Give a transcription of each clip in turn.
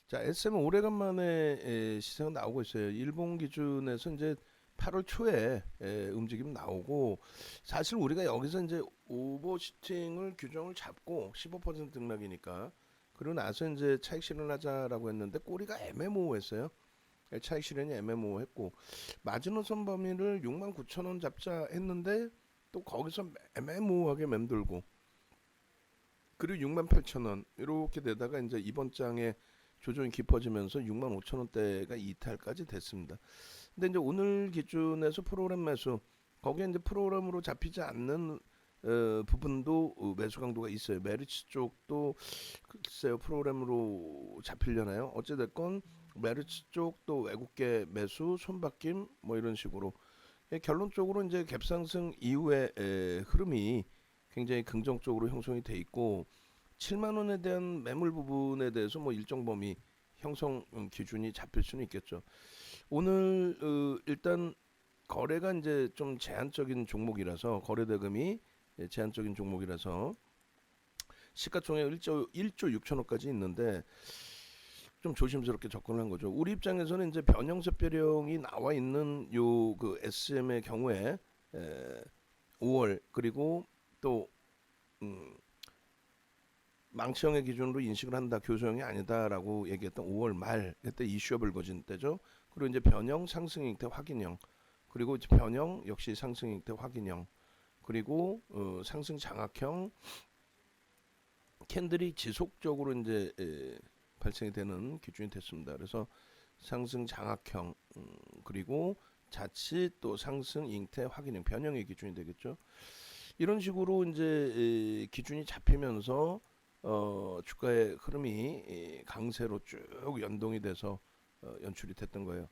자, SM 오래간만에 시세가 나오고 있어요. 일본 기준에서 이제 8월 초에 움직임 나오고, 사실 우리가 여기서 이제 오버슈팅을 규정을 잡고 15% 등락이니까, 그리고 나서 이제 차익 실현하자라고 했는데 꼬리가 애매모호했어요. 차익 실현이 애매모호했고, 마지노선 범위를 6만 9천 원 잡자 했는데 또 거기서 애매모호하게 맴돌고, 그리고 6만 8천 원 이렇게 되다가 이제 이번 장에 조정이 깊어지면서 6만 5천 원대가 이탈까지 됐습니다. 근데 이제 오늘 기준에서 프로그램 매수, 거기에 이제 프로그램으로 잡히지 않는 부분도 매수 강도가 있어요. 메리츠 쪽도 글쎄요, 프로그램으로 잡히려나요? 어찌됐건 메리츠 쪽도 외국계 매수 손바뀜 뭐 이런 식으로, 결론적으로 이제 갭상승 이후의 흐름이 굉장히 긍정적으로 형성이 돼 있고, 7만 원에 대한 매물 부분에 대해서 뭐 일정 범위 형성 기준이 잡힐 수는 있겠죠. 오늘 일단 거래가 이제 좀 제한적인 종목이라서, 거래 대금이 제한적인 종목이라서 시가총액 1조 6천억까지 있는데 좀 조심스럽게 접근을 한 거죠. 우리 입장에서는 이제 변형세표령이 나와 있는 요 그 SM의 경우에 5월, 그리고 또 음, 망치형의 기준으로 인식을 한다, 교수형이 아니다라고 얘기했던 5월 말, 그때 이슈가 불거진 때죠. 그리고 이제 변형 상승 형태 확인형, 그리고 이제 변형 역시 상승 형태 확인형, 그리고 상승 장악형 캔들이 지속적으로 이제 발생이 되는 기준이 됐습니다. 그래서 상승 장악형, 그리고 자칫 또 상승 잉태 확인형, 변형의 기준이 되겠죠. 이런 식으로 이제 기준이 잡히면서 주가의 흐름이 강세로 쭉 연동이 돼서 연출이 됐던 거예요.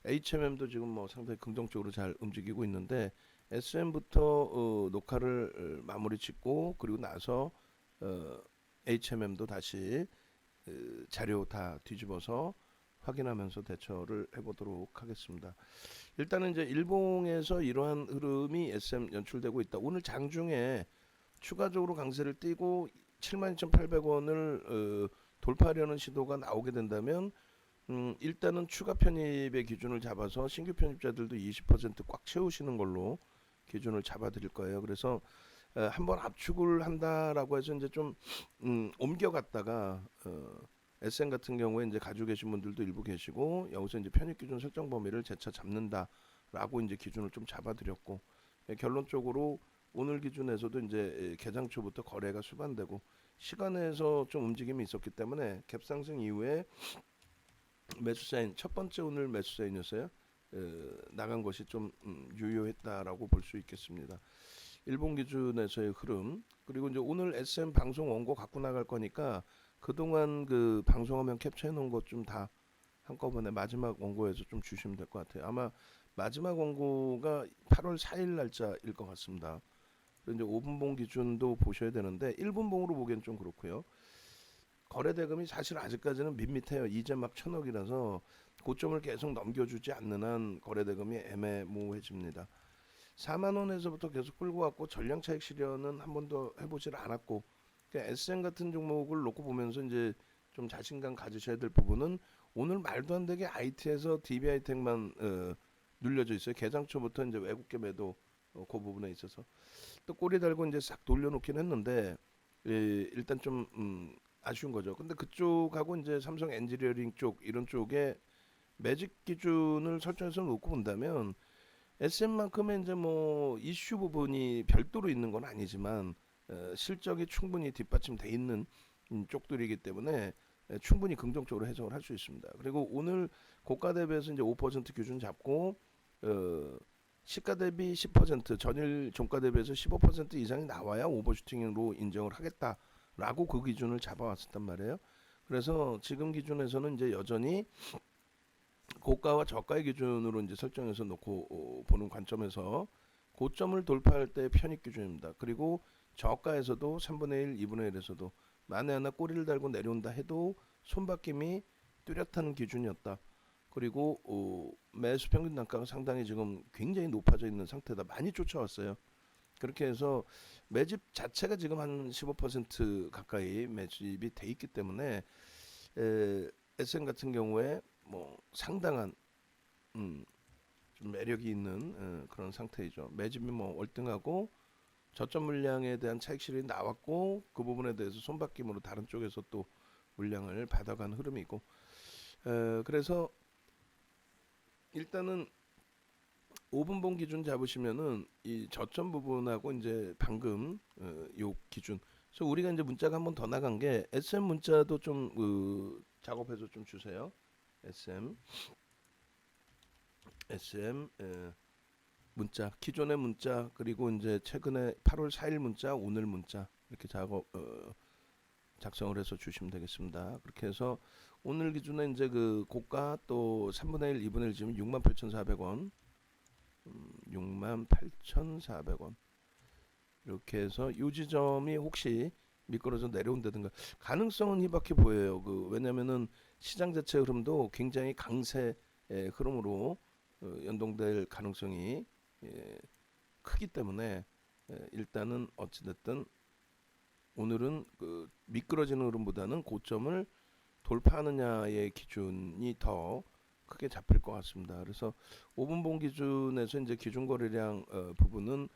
HMM도 지금 뭐 상당히 긍정적으로 잘 움직이고 있는데, SM부터 녹화를 마무리 짓고, 그리고 나서 HMM도 다시 자료 다 뒤집어서 확인하면서 대처를 해보도록 하겠습니다. 일단은 이제 일봉에서 이러한 흐름이 SM 연출되고 있다. 오늘 장중에 추가적으로 강세를 띄고 72,800원을 돌파하려는 시도가 나오게 된다면, 일단은 추가 편입의 기준을 잡아서 신규 편입자들도 20%꽉 채우시는 걸로 기준을 잡아드릴 거예요. 그래서 한번 압축을 한다라고 해서 이제 좀 옮겨갔다가 SN 같은 경우에 이제 가지고 계신 분들도 일부 계시고, 여기서 이제 편입 기준 설정 범위를 재차 잡는다라고 이제 기준을 좀 잡아드렸고, 결론적으로 오늘 기준에서도 이제 개장 초부터 거래가 수반되고 시간에서 좀 움직임이 있었기 때문에 갭상승 이후에 매수 사인, 첫 번째 오늘 매수 사인이었어요. 나간 것이 좀 유효했다라고 볼 수 있겠습니다. 일본 기준에서의 흐름, 그리고 이제 오늘 SM 방송 원고 갖고 나갈 거니까 그동안 그 방송화면 캡처해 놓은 것 좀 다 한꺼번에 마지막 원고에서 좀 주시면 될 것 같아요. 아마 마지막 원고가 8월 4일 날짜일 것 같습니다. 그리고 이제 5분봉 기준도 보셔야 되는데 1분봉으로 보기엔 좀 그렇고요. 거래 대금이 사실 아직까지는 밋밋해요. 이제 막 천억이라서 고점을 계속 넘겨주지 않는 한 거래 대금이 애매모호해집니다. 4만 원에서부터 계속 끌고 왔고, 전량 차익 실현은 한 번도 해보질 않았고, 그러니까 SM 같은 종목을 놓고 보면서 이제 좀 자신감 가지셔야 될 부분은, 오늘 말도 안 되게 IT에서 DBI텍만 눌려져 있어요. 개장 초부터 이제 외국계 매도 그 부분에 있어서 또 꼬리 달고 이제 싹 돌려놓긴 했는데, 일단 좀 아쉬운 거죠. 근데 그쪽하고 이제 삼성 엔지니어링 쪽 이런 쪽에 매직 기준을 설정해서 놓고 본다면, SM만큼의 이제 뭐 이슈 부분이 별도로 있는 건 아니지만 실적이 충분히 뒷받침돼 있는 쪽들이기 때문에 충분히 긍정적으로 해석을 할 수 있습니다. 그리고 오늘 고가 대비해서 이제 5% 기준 잡고, 시가 대비 10%, 전일 종가 대비해서 15% 이상이 나와야 오버슈팅으로 인정을 하겠다라고 그 기준을 잡아왔었단 말이에요. 그래서 지금 기준에서는 이제 여전히 고가와 저가의 기준으로 이제 설정해서 놓고 보는 관점에서 고점을 돌파할 때 편입 기준입니다. 그리고 저가에서도 3분의 1, 2분의 1에서도 만에 하나 꼬리를 달고 내려온다 해도 손바뀜이 뚜렷한 기준이었다. 그리고 매수 평균 단가가 상당히 지금 굉장히 높아져 있는 상태다. 많이 쫓아왔어요. 그렇게 해서 매집 자체가 지금 한 15% 가까이 매집이 돼 있기 때문에 SM 같은 경우에 뭐 상당한 좀 매력이 있는 그런 상태이죠. 매집이 뭐 월등하고 저점 물량에 대한 차익 실현이 나왔고 그 부분에 대해서 손바뀜으로 다른 쪽에서 또 물량을 받아간 흐름이고 그래서 일단은 5분봉 기준 잡으시면은 이 저점 부분하고 이제 방금 요 기준. 그래서 우리가 이제 문자가 한 번 더 나간 게 SM 문자도 좀 작업해서 좀 주세요. SM 문자 기존의 문자 그리고 이제 최근에 8월 4일 문자 오늘 문자 이렇게 작성을 해서 주시면 되겠습니다. 그렇게 해서 오늘 기준에 이제 그 고가 또 3분의 1, 2분의 1 지금 68,400원 68,400원 이렇게 해서 이 지점이 혹시 미끄러져 내려온다든가 가능성은 희박해 보여요. 왜냐면은 시장 자체 흐름도 굉장히 강세 흐름으로 연동될 가능성이 크기 때문에 일단은 어찌됐든 오늘은 미끄러지는 흐름보다는 고점을 돌파하느냐의 기준이 더 크게 잡힐 것 같습니다. 그래서 5분봉 기준에서 이제 기준 거래량 부분은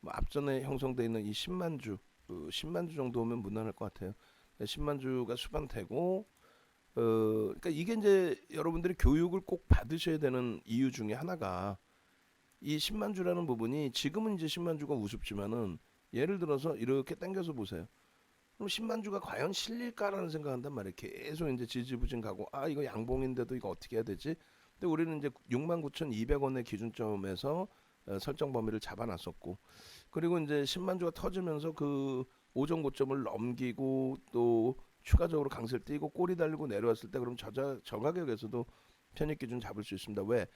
뭐 앞전에 형성되어 있는 이 10만 주, 10만 주 정도면 무난할 것 같아요. 10만 주가 수반되고, 그러니까 이게 이제 여러분들이 교육을 꼭 받으셔야 되는 이유 중에 하나가 이 10만 주라는 부분이 지금은 이제 10만 주가 우습지만은 예를 들어서 이렇게 당겨서 보세요. 그럼 10만 주가 과연 실릴까라는 생각한단 말이에요. 계속 이제 지지부진 가고 이거 양봉인데도 이거 어떻게 해야 되지? 근데 우리는 이제 69,200원의 기준점에서 설정 범위를 잡아놨었고 그리고 이제 10만 주가 터지면서 그 오전 고점을 넘기고 또 추가적으로 강세를 띄고 꼬리 달리고 내려왔을 때 그럼 저 가격에서도 편입 기준 잡을 수 있습니다. 왜?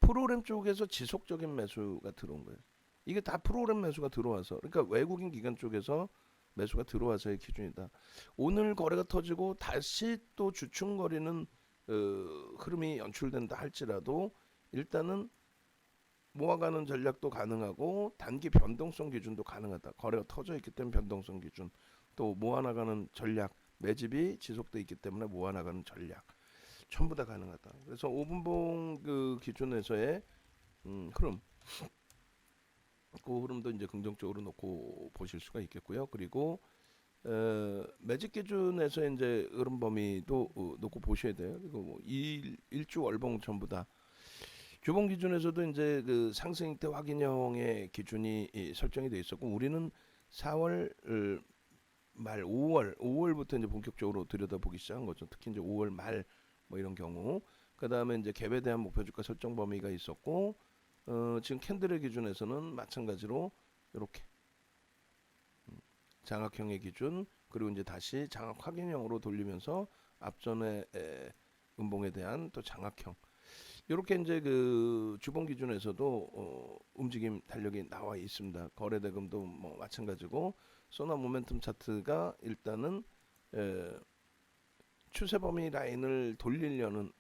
프로그램 쪽에서 지속적인 매수가 들어온 거예요. 이게 다 프로그램 매수가 들어와서 그러니까 외국인 기관 쪽에서 매수가 들어와서의 기준이다. 오늘 거래가 터지고 다시 또 주춤거리는 흐름이 연출된다 할지라도 일단은 모아가는 전략도 가능하고 단기 변동성 기준도 가능하다. 거래가 터져 있기 때문에 변동성 기준 또 모아나가는 전략 매집이 지속돼 있기 때문에 모아나가는 전략 전부 다 가능하다. 그래서 5분봉 그 기준에서의 흐름 그 흐름도 이제 긍정적으로 놓고 보실 수가 있겠고요. 그리고 매직 기준에서 이제 흐름 범위도 놓고 보셔야 돼요. 그리고 뭐 일주 월봉 전부 다 주봉 기준에서도 이제 그 상승 형태 확인형의 기준이 설정이 돼 있었고 우리는 4월 말 5월부터 이제 본격적으로 들여다보기 시작한 거죠. 특히 이제 5월 말 뭐 이런 경우 그다음에 이제 갭에 대한 목표 주가 설정 범위가 있었고 지금 캔들의 기준에서는 마찬가지로 이렇게 장악형의 기준 그리고 이제 다시 장악 확인형으로 돌리면서 앞전에 음봉에 대한 또 장악형 이렇게 이제 그 주봉 기준에서도 움직임 달력이 나와 있습니다. 거래 대금도 뭐 마찬가지고 소나 모멘텀 차트가 일단은 추세 범위 라인을 돌리려는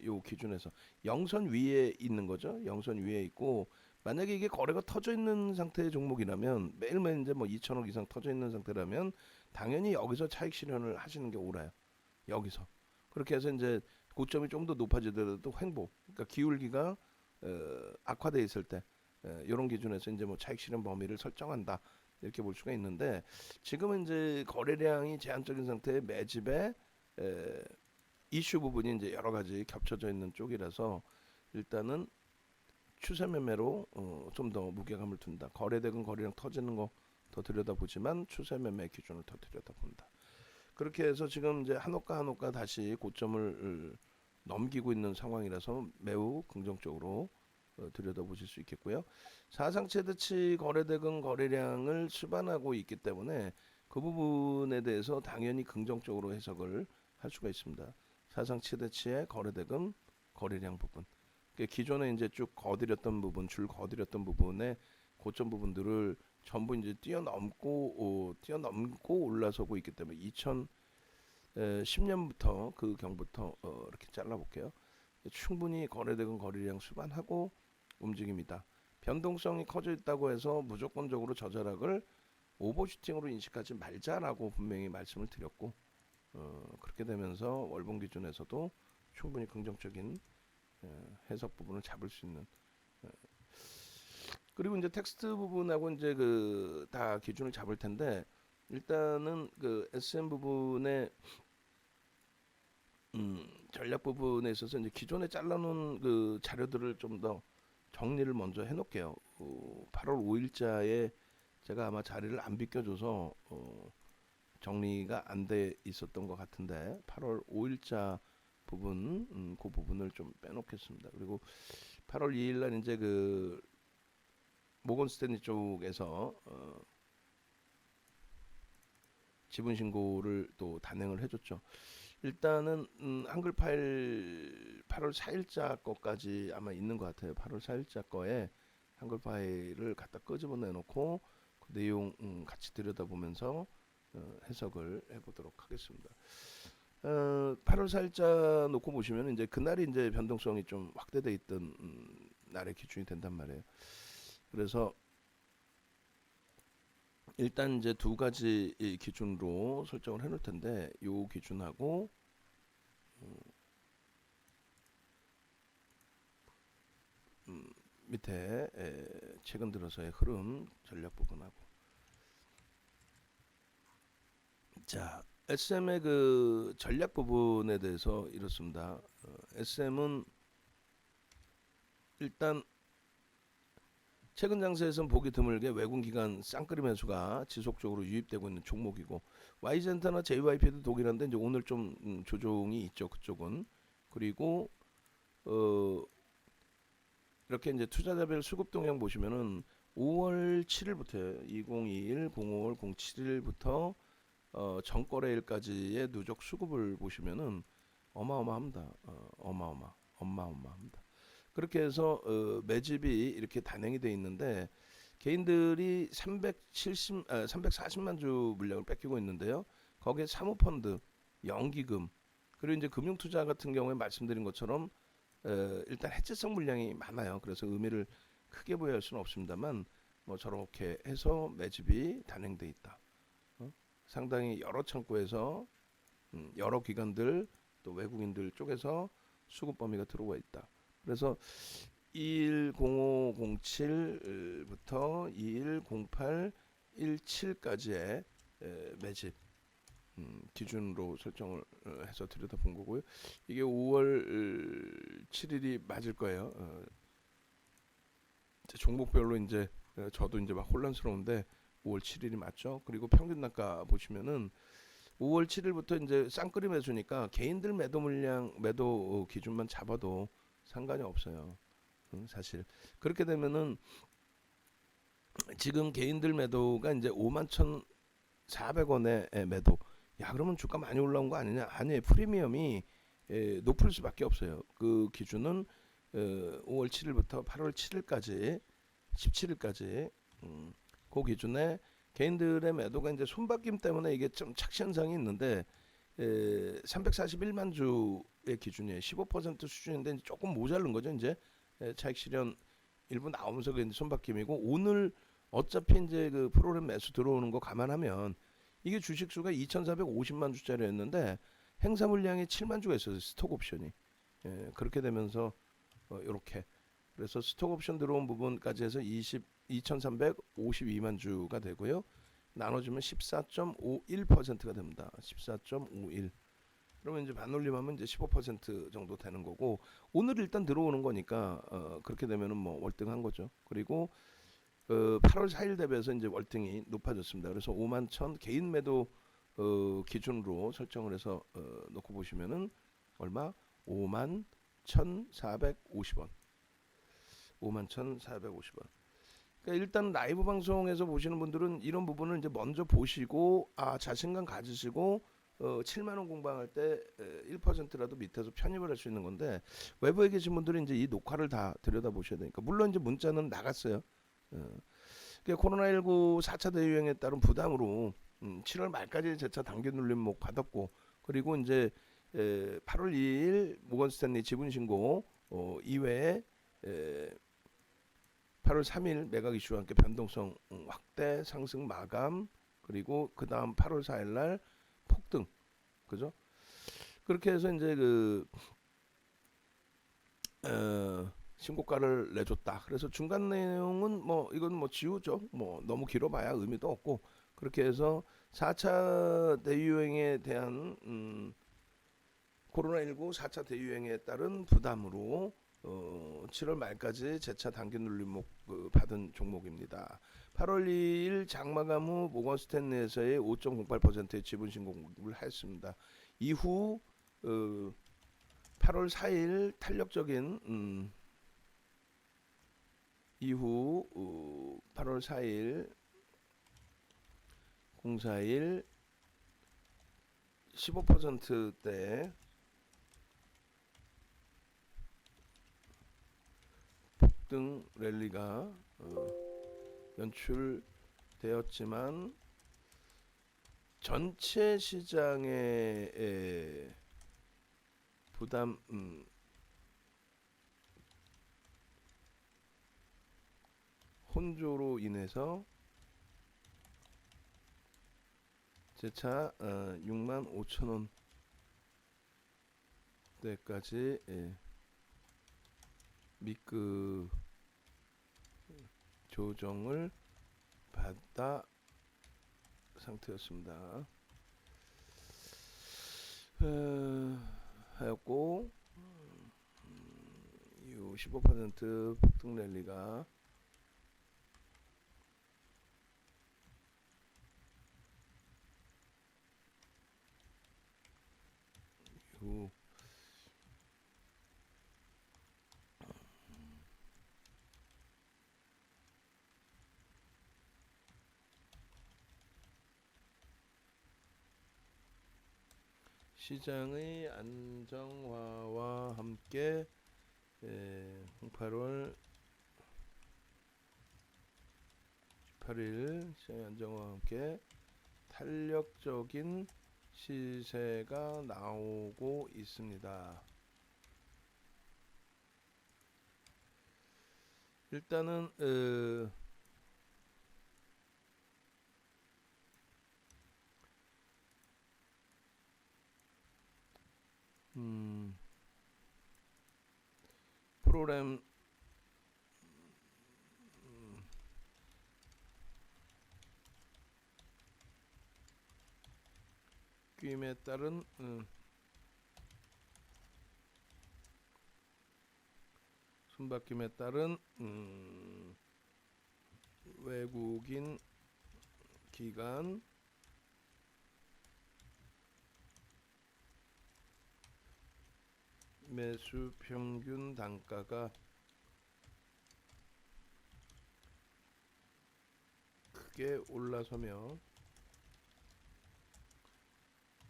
요 기준에서 영선 위에 있는 거죠. 영선 위에 있고 만약에 이게 거래가 터져 있는 상태의 종목이라면 매일매일 이제 뭐 2천억 이상 터져 있는 상태라면 당연히 여기서 차익 실현을 하시는 게 옳아요. 여기서 그렇게 해서 이제 고점이 좀 더 높아지더라도 횡보, 그러니까 기울기가 악화돼 있을 때 이런 기준에서 이제 뭐 차익 실현 범위를 설정한다 이렇게 볼 수가 있는데 지금은 이제 거래량이 제한적인 상태의 매집에 이슈 부분이 이제 여러 가지 겹쳐져 있는 쪽이라서 일단은 추세 매매로 좀 더 무게감을 둔다. 거래대금 거래량 터지는 거 더 들여다보지만 추세 매매 기준을 더 들여다본다. 그렇게 해서 지금 이제 한옥가 다시 고점을 넘기고 있는 상황이라서 매우 긍정적으로 들여다보실 수 있겠고요. 사상 최대치 거래대금 거래량을 수반하고 있기 때문에 그 부분에 대해서 당연히 긍정적으로 해석을 할 수가 있습니다. 사상 최대치의 거래대금 거래량 부분. 기존에 이제 쭉 거드렸던 부분, 줄 거드렸던 부분의 고점 부분들을 전부 이제 뛰어넘고 올라서고 있기 때문에 2010년부터 그 경부터 이렇게 잘라볼게요. 충분히 거래대금 거래량 수반하고 움직입니다. 변동성이 커져 있다고 해서 무조건적으로 저자락을 오버슈팅으로 인식하지 말자라고 분명히 말씀을 드렸고 그렇게 되면서 월봉 기준에서도 충분히 긍정적인 해석 부분을 잡을 수 있는. 그리고 이제 텍스트 부분하고 이제 그 다 기준을 잡을 텐데, 일단은 그 SM 부분에 전략 부분에 있어서 이제 기존에 잘라놓은 그 자료들을 좀 더 정리를 먼저 해놓을게요. 8월 5일자에 제가 아마 자리를 안 비껴줘서 정리가 안 돼 있었던 것 같은데, 8월 5일자 부분, 그 부분을 좀 빼놓겠습니다. 그리고 8월 2일 날 이제 그 모건 스탠리 쪽에서 지분 신고를 또 단행을 해줬죠. 일단은 한글 파일 8월 4일자 거까지 아마 있는 것 같아요. 8월 4일자 거에 한글 파일을 갖다 끄집어내 놓고 그 내용 같이 들여다보면서 해석을 해보도록 하겠습니다. 8월 4일자 놓고 보시면 이제 그날이 이제 변동성이 좀 확대돼 있던 날의 기준이 된단 말이에요. 그래서 일단 이제 두 가지 기준으로 설정을 해놓을 텐데, 요 기준하고 밑에 최근 들어서의 흐름 전략 부분하고. 자, SM의 그 전략 부분에 대해서 이렇습니다. SM은 일단 최근 장세에서는 보기 드물게 외국 기관 쌍끌이 매수가 지속적으로 유입되고 있는 종목이고, Y젠타나 JYP도 독일한데 이제 오늘 좀 조정이 있죠, 그쪽은. 그리고 이렇게 이제 투자자별 수급 동향 보시면은 5월 7일부터 2021 05월 07일부터 전거래일까지의 누적 수급을 보시면은 어마어마합니다. 어마어마합니다. 그렇게 해서 매집이 이렇게 단행이 돼 있는데, 개인들이 340만 주 물량을 뺏기고 있는데요. 거기에 사모펀드, 연기금, 그리고 이제 금융투자 같은 경우에 말씀드린 것처럼 일단 해체성 물량이 많아요. 그래서 의미를 크게 부여할 수는 없습니다만, 뭐 저렇게 해서 매집이 단행돼 있다. 상당히 여러 창구에서 여러 기관들 또 외국인들 쪽에서 수급 범위가 들어와 있다. 그래서 210507부터 2108 17까지의 매집 기준으로 설정을 해서 들여다본 거고요. 이게 5월 7일이 맞을 거예요. 종목별로 이제 저도 이제 막 혼란스러운데 5월 7일이 맞죠. 그리고 평균 단가 보시면은 5월 7일부터 이제 쌍끌이 매수니까 개인들 매도 물량 매도 기준만 잡아도 상관이 없어요. 사실 그렇게 되면은 지금 개인들 매도가 이제 51,400원에 매도. 야, 그러면 주가 많이 올라온 거 아니냐? 아니에요. 프리미엄이 높을 수밖에 없어요. 그 기준은 5월 7일부터 8월 7일까지 17일까지 그 기준에 개인들의 매도가 이제 손바뀜 때문에 이게 좀 착시 현상이 있는데 341만 주의 기준이에요. 15% 수준인데 조금 모자른 거죠. 이제 차익 실현 일부 나오면서 그 손바뀜이고, 오늘 어차피 이제 그 프로그램 매수 들어오는 거 감안하면 이게 주식 수가 2,450만 주짜리였는데 행사 물량이 7만 주가 있어요. 스톡 옵션이. 그렇게 되면서 이렇게 그래서 스톡 옵션 들어온 부분까지 해서 2,352만 주가 되고요. 나눠주면 14.51%가 됩니다. 14.51. 그러면 이제 반올림하면 이제 15% 정도 되는 거고, 오늘 일단 들어오는 거니까 그렇게 되면은 뭐 월등한 거죠. 그리고 8월 4일 대비해서 이제 월등히 높아졌습니다. 그래서 5만 1,000 개인 매도 기준으로 설정을 해서 놓고 보시면은 얼마? 5만 1,450원. 5만 1,450원. 그러니까 일단 라이브 방송에서 보시는 분들은 이런 부분을 이제 먼저 보시고 자신감 가지시고 7만 원 공방할 때 1%라도 밑에서 편입을 할 수 있는 건데, 외부에 계신 분들은 이제 이 녹화를 다 들여다 보셔야 되니까. 물론 이제 문자는 나갔어요. 그러니까 코로나19 4차 대유행에 따른 부담으로 7월 말까지 재차 단기 눌림목 받았고, 그리고 이제 8월 2일 모건 스탠리 지분 신고 이외에 8월 3일 매각 이슈와 함께 변동성 확대 상승 마감, 그리고 그 다음 8월 4일 날 폭등, 그죠? 그렇게 해서 이제 신고가를 내줬다. 그래서 중간 내용은 뭐 이건 뭐 지우죠. 뭐 너무 길어봐야 의미도 없고 그렇게 해서 4차 대유행에 대한 코로나19 4차 대유행에 따른 부담으로 7월 말까지 재차 단기 눌림목 받은 종목입니다. 8월 2일 장마감 후 모건스탠리에서의 5.08%의 지분 신고를 했습니다. 이후 8월 4일 탄력적인 이후 8월 4일 04일 15%대 폭등 랠리가 연출되었지만 전체 시장의 부담 혼조로 인해서 재차 65,000원대까지 미끄 조정을 받다 상태였습니다. 하였고 이후 15% 폭등 랠리가 이후 시장의 안정화와 함께 8월 18일 시장의 안정화와 함께 탄력적인 시세가 나오고 있습니다. 일단은 프로그램 끼임에 따른 손바뀜에 따른 외국인 기관 매수 평균 단가가 크게 올라서며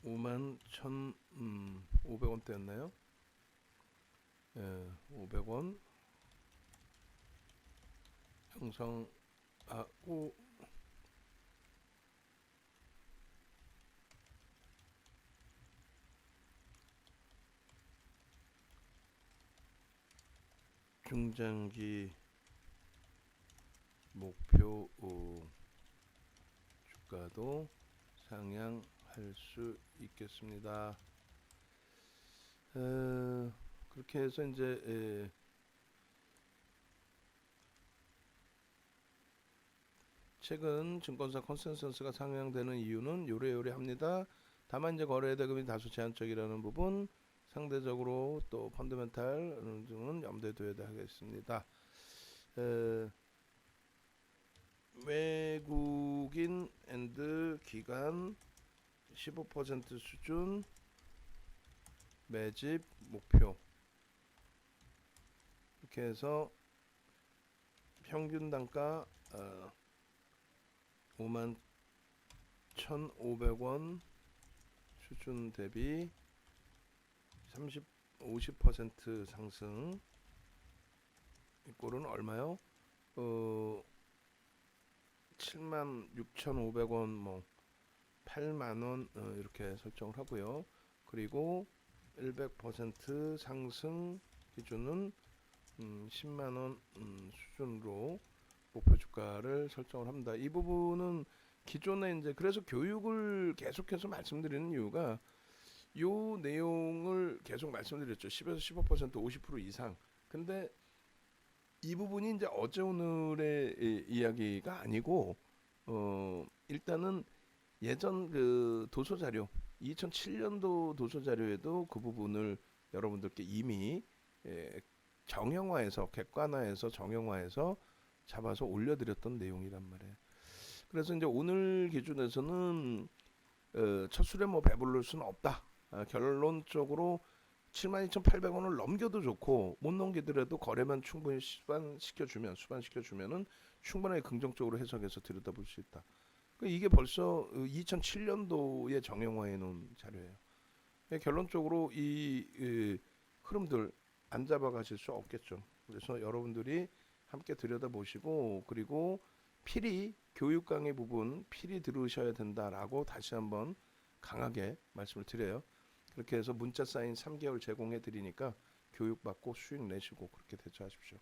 51,500원대였나요? 500원 형성하고 중장기 목표 주가도 상향할 수 있겠습니다. 그렇게 해서 이제 최근 증권사 컨센서스가 상향되는 이유는 요래요래합니다. 다만 이제 거래 대금이 다소 제한적이라는 부분, 상대적으로 또 펀더멘탈 등은 염두에 둬야 하겠습니다. 외국인 앤드 기관 15% 수준 매집 목표, 이렇게 해서 평균 단가 51,500원 수준 대비 50% 상승. 이 꼴은 얼마요? 76,500원, 뭐 8만원 이렇게 설정을 하고요. 그리고 100% 상승 기준은 10만원 수준으로 목표 주가를 설정을 합니다. 이 부분은 기존에 이제 그래서 교육을 계속해서 말씀드리는 이유가 요 내용을 계속 말씀드렸죠. 10에서 15% 50% 이상. 근데 이 부분이 이제 어제 오늘의 이야기가 아니고 일단은 예전 그 도서 자료 2007년도 도서 자료에도 그 부분을 여러분들께 이미 예, 정형화해서 객관화해서 정형화해서 잡아서 올려드렸던 내용이란 말이에요. 그래서 이제 오늘 기준에서는 첫 술에 뭐 배부를 수는 없다. 결론적으로 72,800원을 넘겨도 좋고 못 넘기더라도 거래만 충분히 수반시켜주면은 충분하게 긍정적으로 해석해서 들여다볼 수 있다. 그러니까 이게 벌써 2007년도에 정형화해 놓은 자료예요. 결론적으로 이 흐름들 안 잡아가실 수 없겠죠. 그래서 여러분들이 함께 들여다보시고 그리고 필히 교육 강의 부분 필히 들으셔야 된다라고 다시 한번 강하게 말씀을 드려요. 그렇게 해서 문자 사인 3개월 제공해 드리니까 교육받고 수익 내시고 그렇게 대처하십시오.